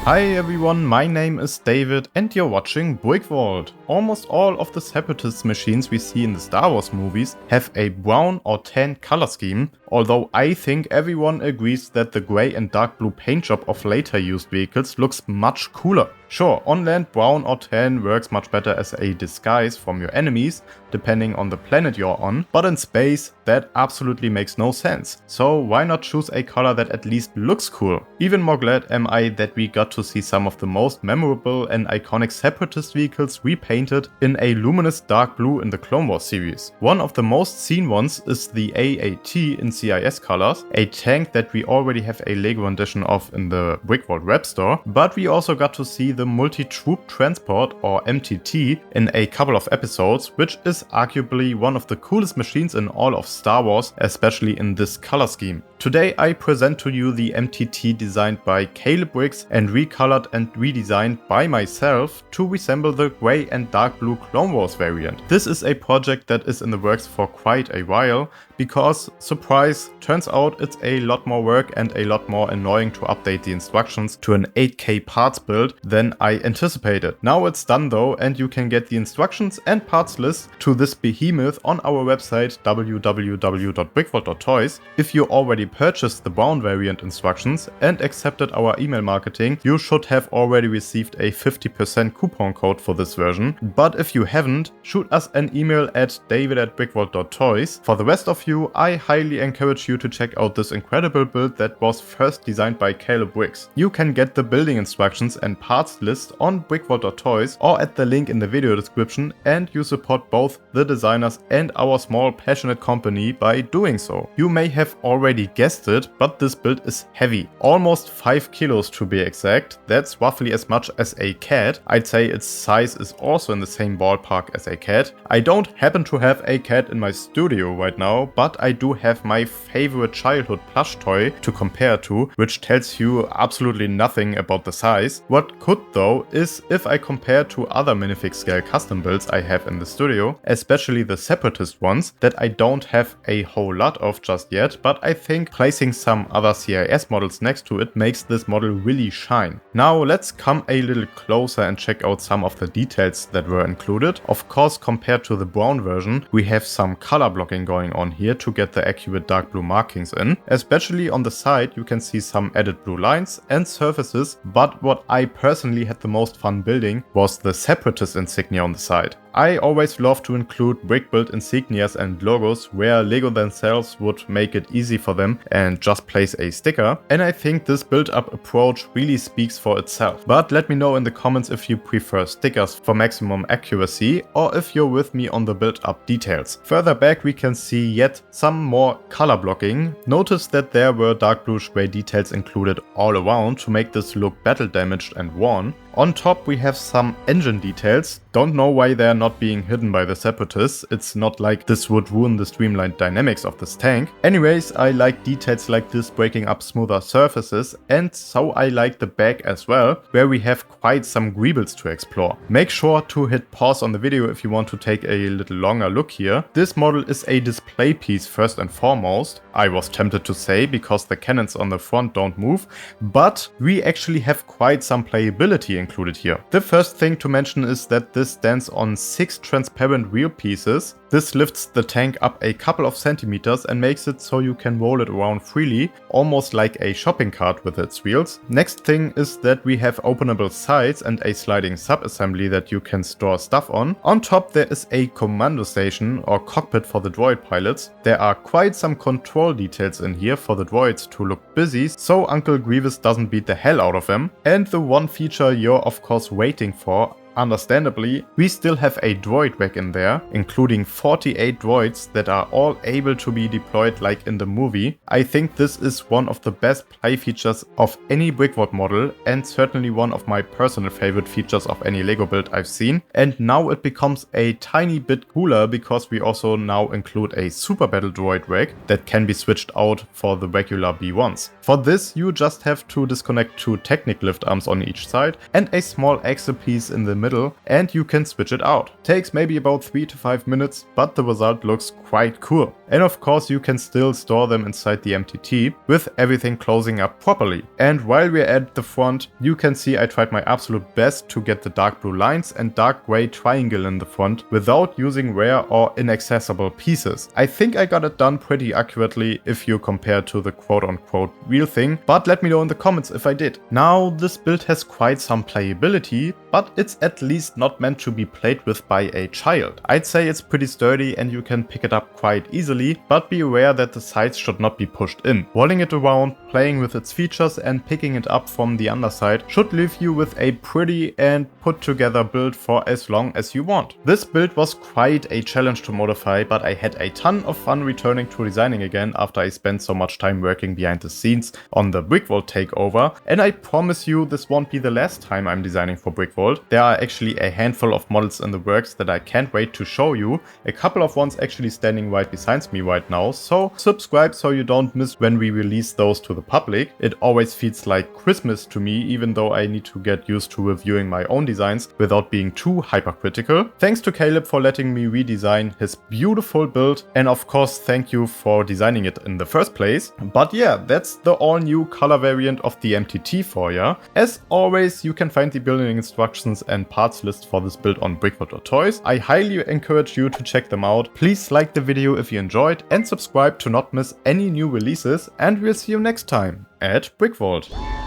Hi everyone, my name is David and you're watching BrickVault. Almost all of the Separatist machines we see in the Star Wars movies have a brown or tan color scheme, although I think everyone agrees that the grey and dark blue paint job of later used vehicles looks much cooler. Sure, on land brown or tan works much better as a disguise from your enemies, depending on the planet you're on, but in space that absolutely makes no sense. So why not choose a color that at least looks cool? Even more glad am I that we got to see some of the most memorable and iconic Separatist vehicles repainted in a luminous dark blue in the Clone Wars series. One of the most seen ones is the AAT in CIS colors, a tank that we already have a Lego rendition of in the BrickVault web store, but we also got to see the multi-troop transport or MTT in a couple of episodes, which is arguably one of the coolest machines in all of Star Wars, especially in this color scheme. Today I present to you the MTT designed by Caleb Briggs and recolored and redesigned by myself to resemble the grey and dark blue Clone Wars variant. This is a project that is in the works for quite a while because, surprise, turns out it's a lot more work and a lot more annoying to update the instructions to an 8K parts build than I anticipated. Now it's done though, and you can get the instructions and parts list to this behemoth on our website www.brickvault.toys. If you already purchased the brown variant instructions and accepted our email marketing, you should have already received a 50% coupon code for this version. But if you haven't, shoot us an email at david@brickvault.toys. For the rest of you, I highly encourage you to check out this incredible build that was first designed by Caleb Briggs. You can get the building instructions and parts list on brickvault.toys or at the link in the video description, and you support both the designers and our small passionate company by doing so. You may have already guessed it, but this build is heavy. Almost 5 kilos to be exact. That's roughly as much as a cat. I'd say its size is also in the same ballpark as a cat. I don't happen to have a cat in my studio right now, but I do have my favorite childhood plush toy to compare to, which tells you absolutely nothing about the size. What could though is if I compare to other minifig scale custom builds I have in the studio, especially the Separatist ones that I don't have a whole lot of just yet, but I think placing some other CIS models next to it makes this model really shine. Now let's come a little closer and check out some of the details that were included. Of course, compared to the brown version, we have some color blocking going on here to get the accurate dark blue markings in. Especially on the side you can see some added blue lines and surfaces, but what I personally had the most fun building was the Separatist insignia on the side. I always love to include brick build insignias and logos where Lego themselves would make it easy for them and just place a sticker, and I think this build up approach really speaks for itself. But let me know in the comments if you prefer stickers for maximum accuracy or if you're with me on the build up details. Further back we can see yet some more color blocking. Notice that there were dark bluish gray details included all around to make this look battle damaged and worn. On top we have some engine details. Don't know why they are not being hidden by the Separatists. It's not like this would ruin the streamlined dynamics of this tank. Anyways, I like details like this breaking up smoother surfaces, and so I like the back as well, where we have quite some greebles to explore. Make sure to hit pause on the video if you want to take a little longer look here. This model is a display piece first and foremost. I was tempted to say because the cannons on the front don't move, but we actually have quite some playability included here. The first thing to mention is that this stands on 6 transparent wheel pieces. This lifts the tank up a couple of centimeters and makes it so you can roll it around freely, almost like a shopping cart with its wheels. Next thing is that we have openable sides and a sliding sub-assembly that you can store stuff on. On top there is a commando station or cockpit for the droid pilots. There are quite some control details in here for the droids to look busy, so Uncle Grievous doesn't beat the hell out of them. And the one feature you're of course waiting for, understandably, we still have a droid rack in there, including 48 droids that are all able to be deployed like in the movie. I think this is one of the best play features of any BrickVault model and certainly one of my personal favorite features of any Lego build I've seen. And now it becomes a tiny bit cooler because we also now include a Super Battle Droid rack that can be switched out for the regular B1s. For this you just have to disconnect 2 Technic lift arms on each side and a small axle piece in the middle middle and you can switch it out. Takes maybe about 3 to 5 minutes, but the result looks quite cool. And of course you can still store them inside the MTT with everything closing up properly. And while we're at the front, you can see I tried my absolute best to get the dark blue lines and dark gray triangle in the front without using rare or inaccessible pieces. I think I got it done pretty accurately if you compare to the quote-unquote real thing, but let me know in the comments if I did. Now, this build has quite some playability, but it's at least not meant to be played with by a child. I'd say it's pretty sturdy and you can pick it up quite easily, but be aware that the sides should not be pushed in. Rolling it around, playing with its features and picking it up from the underside should leave you with a pretty and put together build for as long as you want. This build was quite a challenge to modify, but I had a ton of fun returning to designing again after I spent so much time working behind the scenes on the BrickVault takeover, and I promise you this won't be the last time I'm designing for BrickVault. There are actually a handful of models in the works that I can't wait to show you, a couple of ones actually standing right beside me right now, so subscribe so you don't miss when we release those to the public. It always feels like Christmas to me, even though I need to get used to reviewing my own designs without being too hypercritical. Thanks to Caleb for letting me redesign his beautiful build, and of course thank you for designing it in the first place. But yeah, that's the all new color variant of the MTT for ya. As always, you can find the building instructions and parts list for this build on BrickVault.toys. I highly encourage you to check them out. Please like the video if you enjoyed and subscribe to not miss any new releases, and we'll see you next time at BrickVault.